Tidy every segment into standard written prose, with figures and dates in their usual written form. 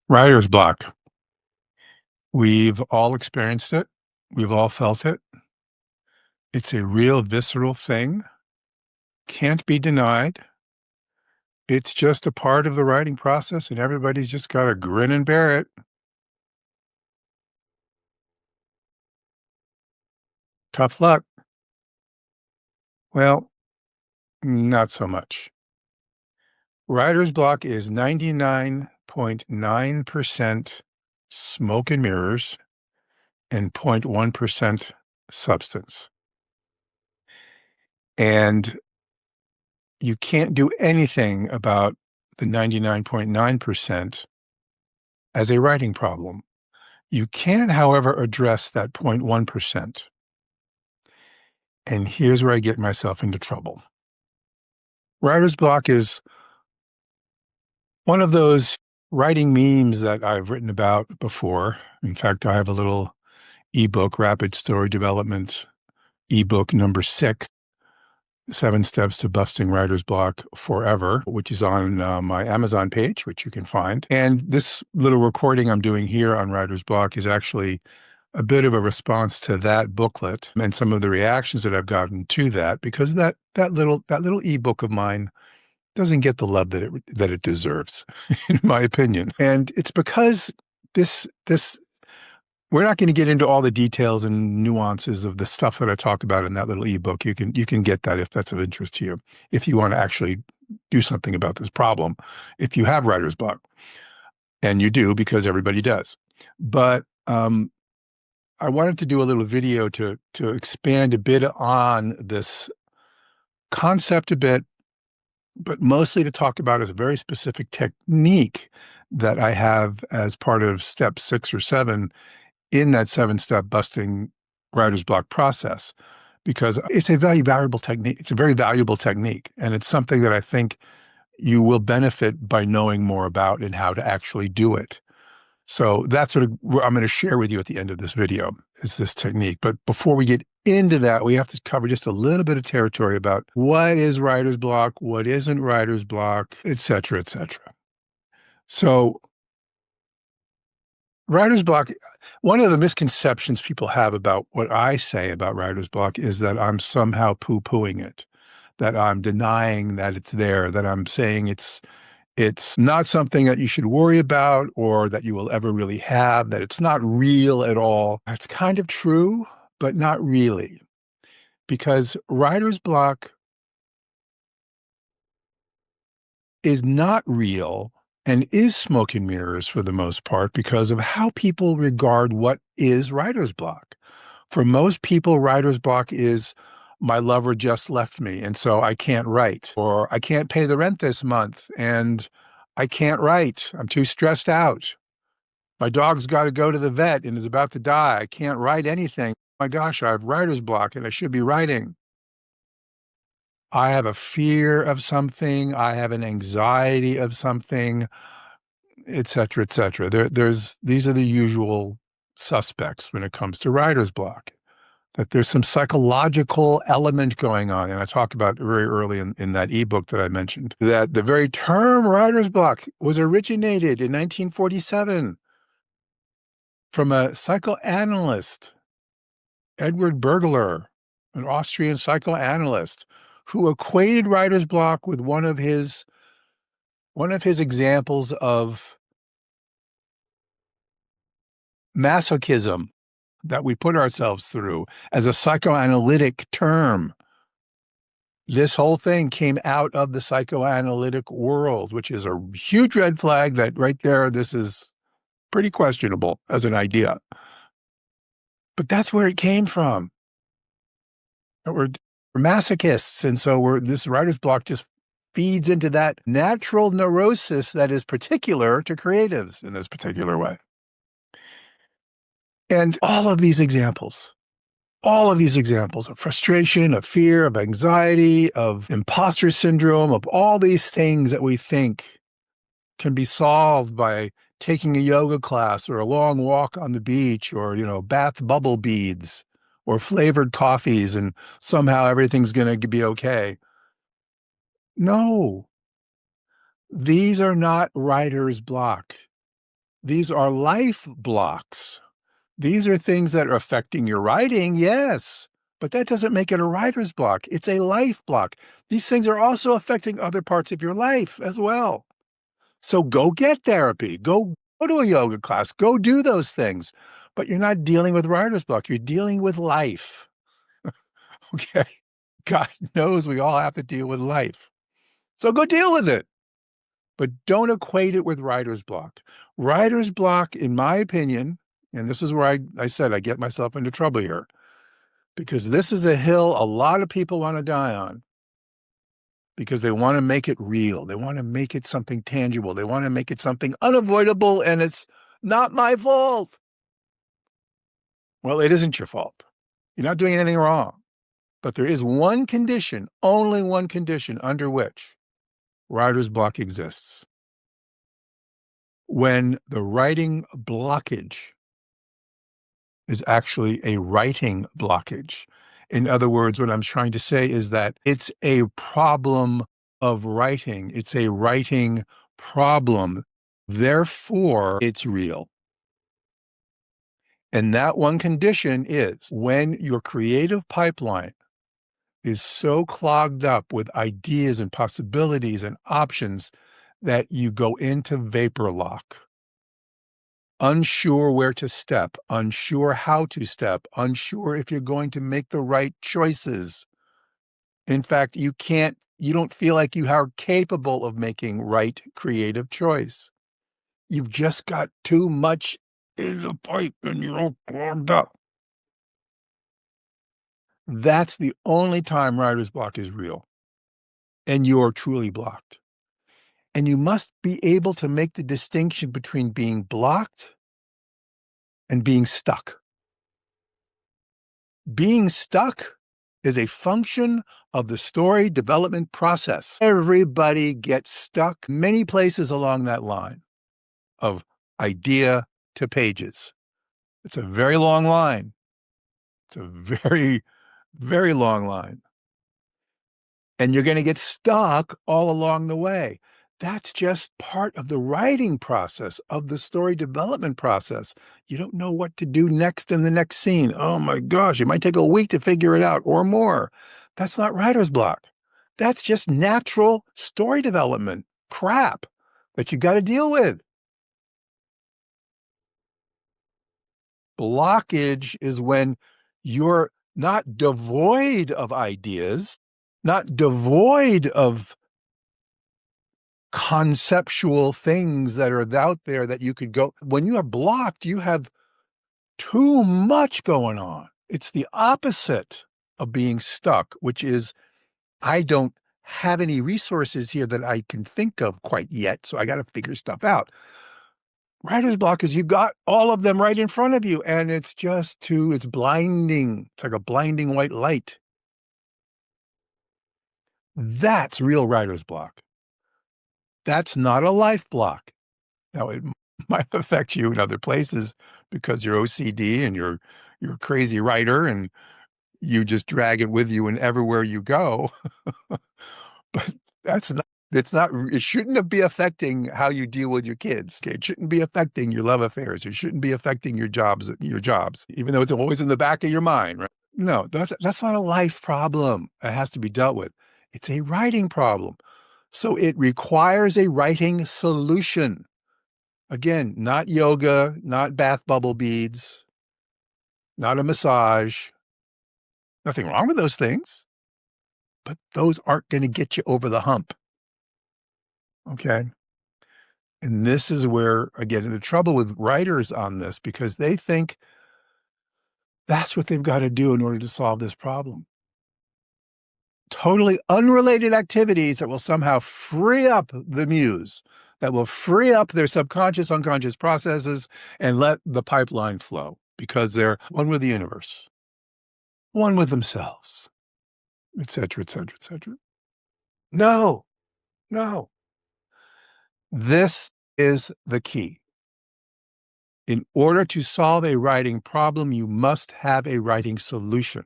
Writer's block. We've all experienced it. We've all felt it. It's a real visceral thing. Can't be denied. It's just a part of the writing process, and everybody's just got to grin and bear it. Tough luck. Well, not so much. Writer's block is 99.9% smoke and mirrors and 0.1% substance. And you can't do anything about the 99.9% as a writing problem. You can, however, address that 0.1%. And here's where I get myself into trouble. Writer's block is one of those writing memes that I've written about before. In fact, I have a little ebook, Rapid Story Development ebook number 6, 7 Steps to Busting Writer's Block Forever, which is on my Amazon page, which you can find. And this little recording I'm doing here on writer's block is actually a bit of a response to that booklet and some of the reactions that I've gotten to that, because that little ebook of mine doesn't get the love that it deserves, in my opinion. And it's because this we're not going to get into all the details and nuances of the stuff that I talk about in that little ebook. You can get that if that's of interest to you, if you want to actually do something about this problem, if you have writer's block, and you do because everybody does. But I wanted to do a little video to expand a bit on this concept a bit, but mostly to talk about as a very specific technique that I have as part of step 6 or 7 in that 7-step busting writer's block process, because it's a very valuable technique. It's a very valuable technique, and it's something that I think you will benefit by knowing more about and how to actually do it. So that's what I'm going to share with you at the end of this video, is this technique. But before we get into that, we have to cover just a little bit of territory about what is writer's block, what isn't writer's block, et cetera, et cetera. So writer's block, one of the misconceptions people have about what I say about writer's block is that I'm somehow poo-pooing it, that I'm denying that it's there, that I'm saying it's not something that you should worry about or that you will ever really have, that it's not real at all. That's kind of true, but not really, because writer's block is not real and is smoke and mirrors for the most part because of how people regard what is writer's block. For most people, writer's block is my lover just left me and so I can't write, or I can't pay the rent this month and I can't write. I'm too stressed out. My dog's got to go to the vet and is about to die. I can't write anything. Oh my gosh, I have writer's block and I should be writing. I have a fear of something. I have an anxiety of something, et cetera, et cetera. These are the usual suspects when it comes to writer's block, that there's some psychological element going on. And I talk about very early in that ebook that I mentioned, that the very term writer's block was originated in 1947 from a psychoanalyst, Edward Bergler, an Austrian psychoanalyst, who equated writer's block with one of his examples of masochism that we put ourselves through as a psychoanalytic term. This whole thing came out of the psychoanalytic world, which is a huge red flag that right there, this is pretty questionable as an idea. But that's where it came from. We're masochists, and so this writer's block just feeds into that natural neurosis that is particular to creatives in this particular way. And all of these examples of frustration, of fear, of anxiety, of imposter syndrome, of all these things that we think can be solved by taking a yoga class or a long walk on the beach or, bath bubble beads or flavored coffees and somehow everything's going to be okay. No, these are not writer's block. These are life blocks. These are things that are affecting your writing, yes, but that doesn't make it a writer's block. It's a life block. These things are also affecting other parts of your life as well. So go get therapy. Go to a yoga class. Go do those things. But you're not dealing with writer's block. You're dealing with life. Okay. God knows we all have to deal with life. So go deal with it. But don't equate it with writer's block. Writer's block, in my opinion, and this is where I said I get myself into trouble here, because this is a hill a lot of people want to die on because they want to make it real. They want to make it something tangible. They want to make it something unavoidable, and it's not my fault. Well, it isn't your fault. You're not doing anything wrong. But there is one condition, only one condition under which writer's block exists. When the writing blockage is actually a writing blockage. In other words, what I'm trying to say is that it's a problem of writing. It's a writing problem. Therefore, it's real. And that one condition is when your creative pipeline is so clogged up with ideas and possibilities and options that you go into vapor lock. Unsure where to step, unsure how to step, unsure if you're going to make the right choices. In fact, you don't feel like you are capable of making right creative choice. You've just got too much in the pipe and you're all clogged up. That's the only time writer's block is real. And you're truly blocked. And you must be able to make the distinction between being blocked and being stuck. Being stuck is a function of the story development process. Everybody gets stuck many places along that line of idea to pages. It's a very long line. It's a very, very long line. And you're going to get stuck all along the way. That's just part of the writing process, of the story development process. You don't know what to do next in the next scene. Oh my gosh, it might take a week to figure it out or more. That's not writer's block. That's just natural story development crap that you got to deal with. Blockage is when you're not devoid of ideas, not devoid of conceptual things that are out there that you could go. When you are blocked, you have too much going on. It's the opposite of being stuck, which is I don't have any resources here that I can think of quite yet, so I got to figure stuff out. Writer's block is you've got all of them right in front of you, and it's blinding. It's like a blinding white light. That's real writer's block. That's not a life block. Now, it might affect you in other places because you're OCD and you're a crazy writer and you just drag it with you and everywhere you go. But it shouldn't be affecting how you deal with your kids. Okay? It shouldn't be affecting your love affairs. It shouldn't be affecting your jobs, even though it's always in the back of your mind, right? No, that's not a life problem. It has to be dealt with. It's a writing problem. So it requires a writing solution. Again, not yoga, not bath bubble beads, not a massage. Nothing wrong with those things, but those aren't going to get you over the hump. Okay. And this is where I get into trouble with writers on this because they think that's what they've got to do in order to solve this problem. Totally unrelated activities that will somehow free up the muse, that will free up their subconscious, unconscious processes and let the pipeline flow because they're one with the universe, one with themselves, et cetera, et cetera, et cetera. No, no. This is the key. In order to solve a writing problem, you must have a writing solution.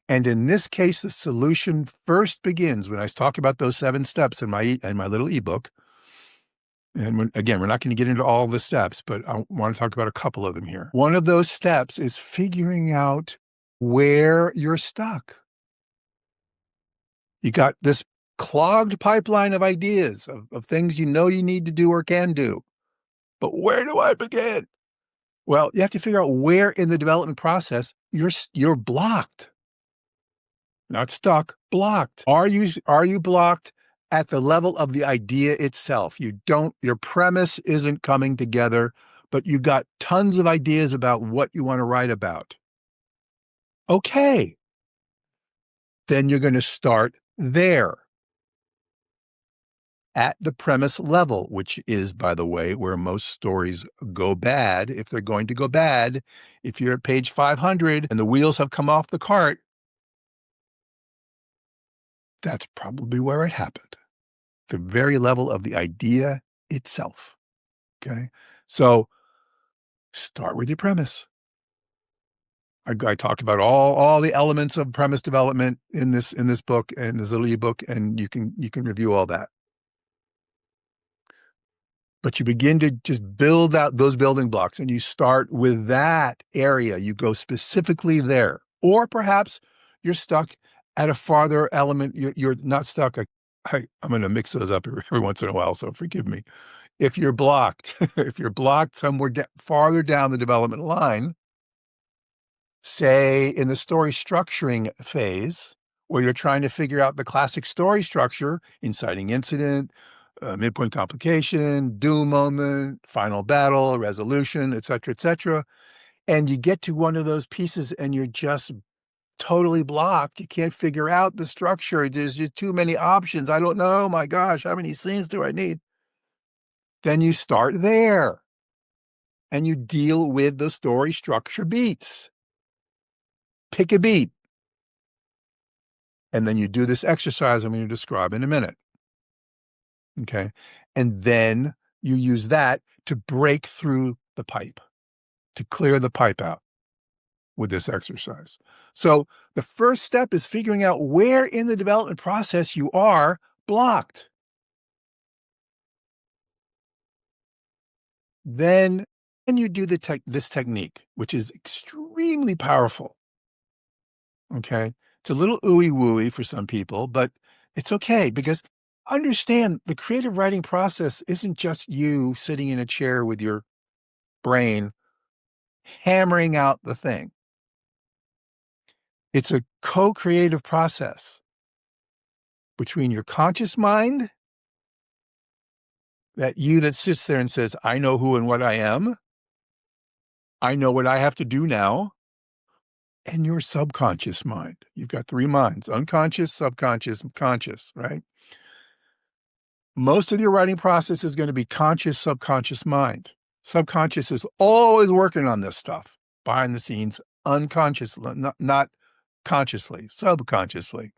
And in this case, the solution first begins when I talk about those 7 steps in my little ebook. And again, we're not going to get into all the steps, but I want to talk about a couple of them here. One of those steps is figuring out where you're stuck. You got this clogged pipeline of ideas of things you know you need to do or can do. But where do I begin? Well, you have to figure out where in the development process you're blocked. Not stuck, blocked. Are you blocked at the level of the idea itself? Your premise isn't coming together, but you've got tons of ideas about what you want to write about. Okay, then you're going to start there at the premise level, which is, by the way, where most stories go bad. If they're going to go bad, if you're at page 500 and the wheels have come off the cart, that's probably where it happened. The very level of the idea itself. Okay. So start with your premise. I talked about all the elements of premise development in this book and this little ebook, and you can review all that. But you begin to just build out those building blocks, and you start with that area. You go specifically there, or perhaps you're stuck at a farther element. You're not stuck. I'm going to mix those up every once in a while, so forgive me. If you're blocked, if you're blocked somewhere farther down the development line, say in the story structuring phase, where you're trying to figure out the classic story structure, inciting incident, midpoint complication, doom moment, final battle, resolution, et cetera, and you get to one of those pieces and you're just totally blocked. You can't figure out the structure. There's just too many options. I don't know. My gosh, how many scenes do I need? Then you start there and you deal with the story structure beats. Pick a beat. And then you do this exercise I'm going to describe in a minute. Okay. And then you use that to break through the pipe, to clear the pipe out with this exercise. So the first step is figuring out where in the development process you are blocked. Then you do this technique, which is extremely powerful. Okay. It's a little ooey wooey for some people, but it's okay because understand the creative writing process isn't just you sitting in a chair with your brain hammering out the thing. It's a co-creative process between your conscious mind, that sits there and says, I know who and what I am. I know what I have to do now. And your subconscious mind. You've got three minds: unconscious, subconscious, conscious, right? Most of your writing process is going to be conscious, subconscious mind. Subconscious is always working on this stuff behind the scenes, unconsciously, not consciously, subconsciously,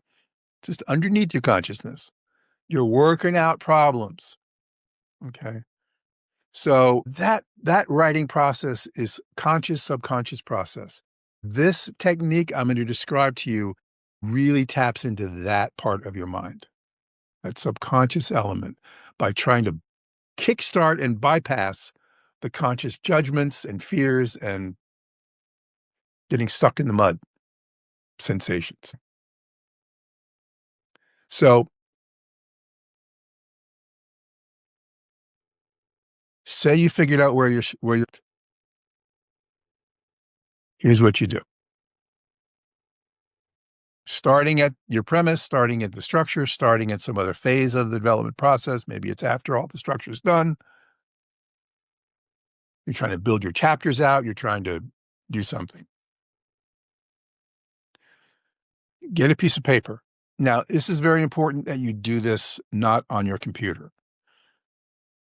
just underneath your consciousness. You're working out problems. Okay. So that writing process is conscious, subconscious process. This technique I'm going to describe to you really taps into that part of your mind, that subconscious element, by trying to kickstart and bypass the conscious judgments and fears and getting stuck in the mud sensations. So say you figured out where you're, here's what you do. Starting at your premise, starting at the structure, starting at some other phase of the development process. Maybe it's after all the structure is done. You're trying to build your chapters out. You're trying to do something. Get a piece of paper. Now, this is very important that you do this not on your computer.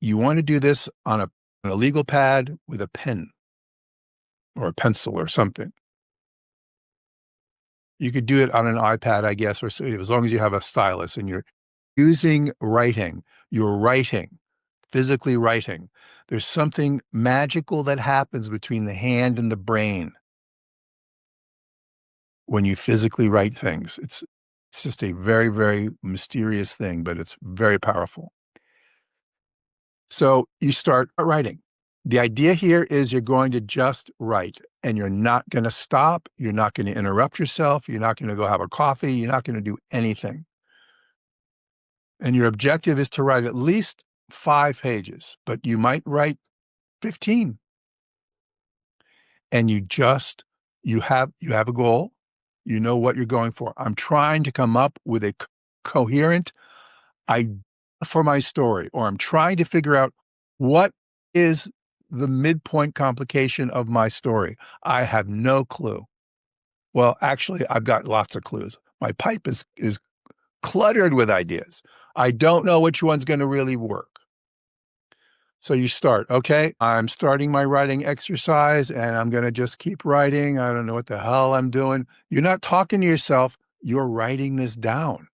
You want to do this on a legal pad with a pen or a pencil or something. You could do it on an iPad, I guess, or so, as long as you have a stylus and you're using writing. You're writing, physically writing. There's something magical that happens between the hand and the brain when you physically write things. It's just a very, very mysterious thing, but it's very powerful. So you start writing. The idea here is you're going to just write and you're not going to stop. You're not going to interrupt yourself. You're not going to go have a coffee. You're not going to do anything. And your objective is to write at least 5 pages, but you might write 15. And you have a goal. You know what you're going for. I'm trying to come up with a coherent idea for my story, or I'm trying to figure out what is the midpoint complication of my story. I have no clue. Well, actually, I've got lots of clues. My pipe is cluttered with ideas. I don't know which one's going to really work. So you start, okay, I'm starting my writing exercise and I'm going to just keep writing. I don't know what the hell I'm doing. You're not talking to yourself. You're writing this down.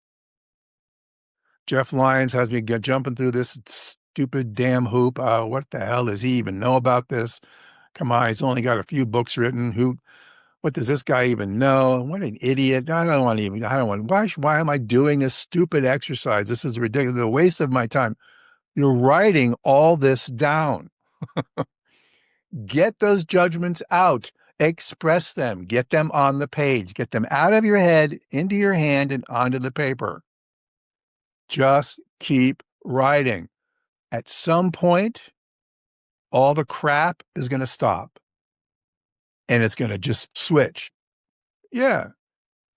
Jeff Lyons has me jumping through this stupid damn hoop. What the hell does he even know about this? Come on, he's only got a few books written. What does this guy even know? What an idiot. I don't want, why am I doing this stupid exercise? This is ridiculous. A waste of my time. You're writing all this down. Get those judgments out. Express them. Get them on the page. Get them out of your head, into your hand, and onto the paper. Just keep writing. At some point, all the crap is going to stop. And it's going to just switch. Yeah,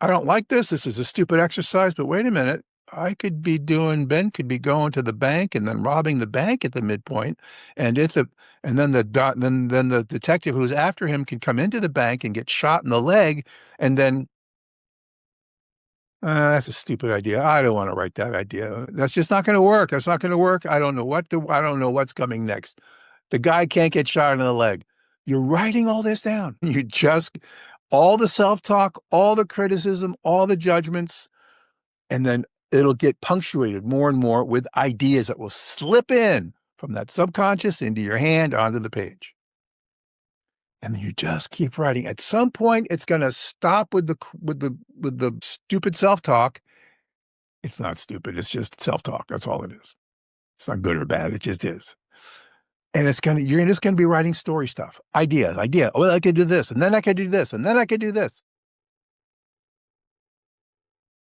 I don't like this. This is a stupid exercise, but wait a minute. Ben could be going to the bank and then robbing the bank at the midpoint. And then the detective who's after him can come into the bank and get shot in the leg. And then, that's a stupid idea. I don't want to write that idea. That's just not going to work. That's not going to work. I don't know what's coming next. The guy can't get shot in the leg. You're writing all this down. All the self-talk, all the criticism, all the judgments, and then it'll get punctuated more and more with ideas that will slip in from that subconscious into your hand onto the page. And then you just keep writing. At some point, it's going to stop with the stupid self-talk. It's not stupid. It's just self-talk. That's all it is. It's not good or bad. It just is. And you're just going to be writing story stuff, ideas. Well, I could do this, and then I could do this, and then I could do this.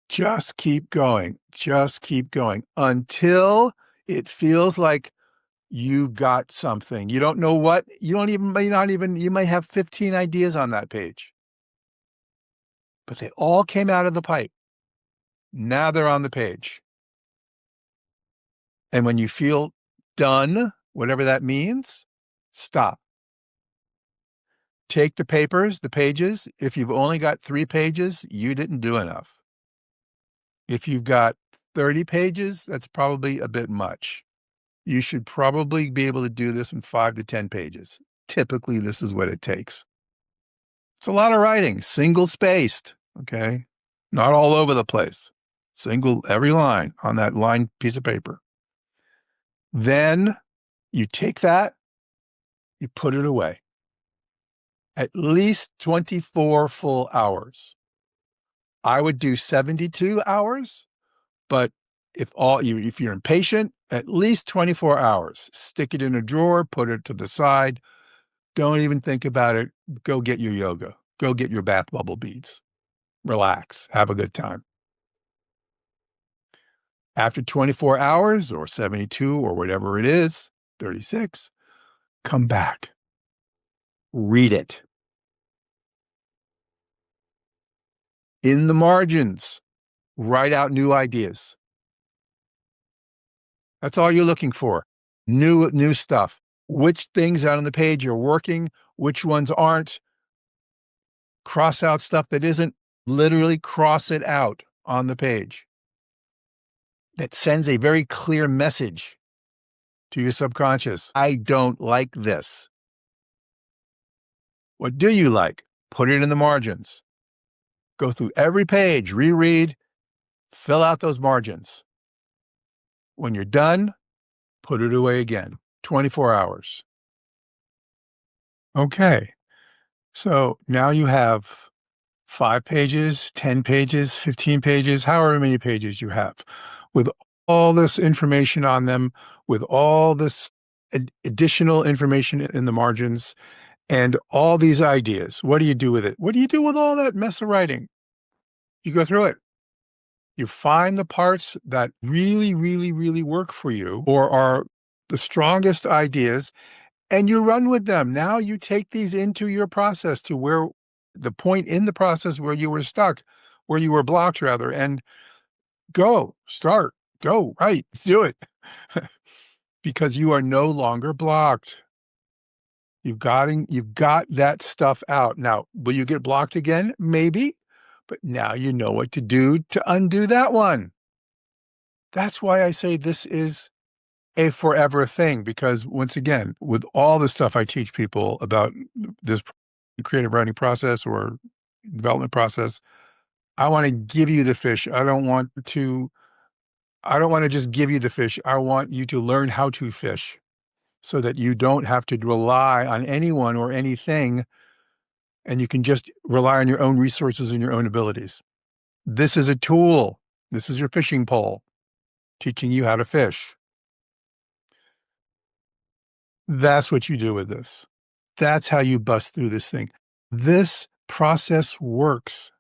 Just keep going. Just keep going until it feels like you got something. You don't know what, you might have 15 ideas on that page, but they all came out of the pipe. Now they're on the page. And when you feel done, whatever that means, stop. Take the pages. If you've only got 3 pages, you didn't do enough. If you've got 30 pages, that's probably a bit much. You should probably be able to do this in 5 to 10 pages. Typically, this is what it takes. It's a lot of writing, single spaced, okay? Not all over the place. Every line on that line piece of paper. Then you take that, you put it away. At least 24 full hours. I would do 72 hours, but if you're impatient, at least 24 hours. Stick it in a drawer, put it to the side. Don't even think about it. Go get your yoga. Go get your bath bubble beads. Relax. Have a good time. After 24 hours or 72 or whatever it is, 36, come back. Read it. In the margins, write out new ideas. That's all you're looking for. New stuff. Which things out on the page are working, which ones aren't. Cross out stuff that isn't. Literally cross it out on the page. That sends a very clear message to your subconscious. I don't like this. What do you like? Put it in the margins. Go through every page, reread, fill out those margins. When you're done, put it away again. 24 hours. Okay. So now you have 5 pages, 10 pages, 15 pages, however many pages you have, with all this information on them with all this additional information in the margins and all these ideas. What do you do with it? What do you do with all that mess of writing? You go through it. You find the parts that really, really, really work for you or are the strongest ideas, and you run with them. Now you take these into your process to where the point in the process where you were stuck, where you were blocked rather, and go, start, go, right, do it. Because you are no longer blocked. You've got that stuff out. Now, will you get blocked again? Maybe, but now you know what to do to undo that one. That's why I say this is a forever thing, because once again, with all the stuff I teach people about this creative writing process or development process, I want to give you the fish. I don't want to just give you the fish. I want you to learn how to fish so that you don't have to rely on anyone or anything, and you can just rely on your own resources and your own abilities. This is a tool. This is your fishing pole, teaching you how to fish. That's what you do with this. That's how you bust through this thing. This process works.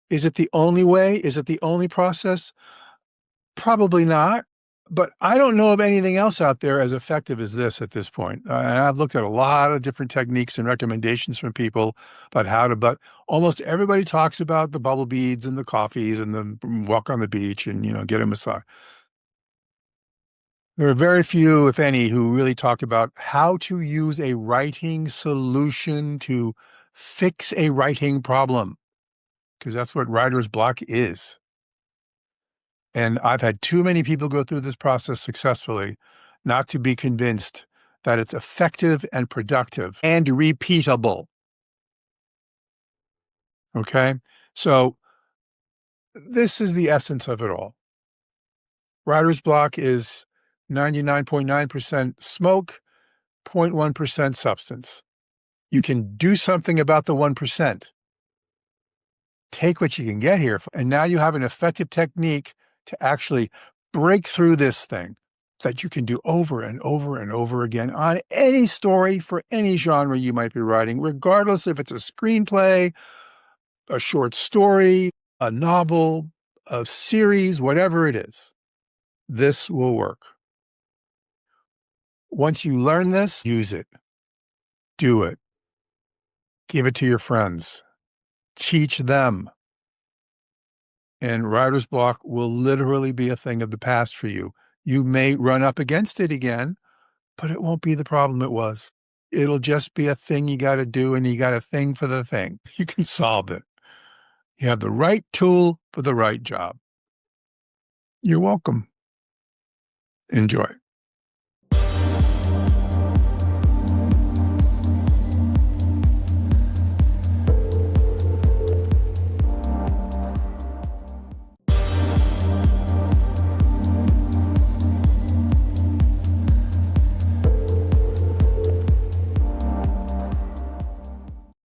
Is it the only way? Is it the only process? Probably not. But I don't know of anything else out there as effective as this at this point. And I've looked at a lot of different techniques and recommendations from people about how to, but almost everybody talks about the bubble beads and the coffees and the walk on the beach and, get a massage. There are very few, if any, who really talk about how to use a writing solution to fix a writing problem, because that's what writer's block is. And I've had too many people go through this process successfully not to be convinced that it's effective and productive and repeatable. Okay? So this is the essence of it all. Writer's block is 99.9% smoke, 0.1% substance. You can do something about the 1%. Take what you can get here. And now you have an effective technique to actually break through this thing that you can do over and over and over again on any story for any genre you might be writing, regardless if it's a screenplay, a short story, a novel, a series, whatever it is. This will work. Once you learn this, use it. Do it. Give it to your friends. Teach them. And writer's block will literally be a thing of the past for you. You may run up against it again, but it won't be the problem it was. It'll just be a thing you got to do, and you got a thing for the thing. You can solve it. You have the right tool for the right job. You're welcome. Enjoy.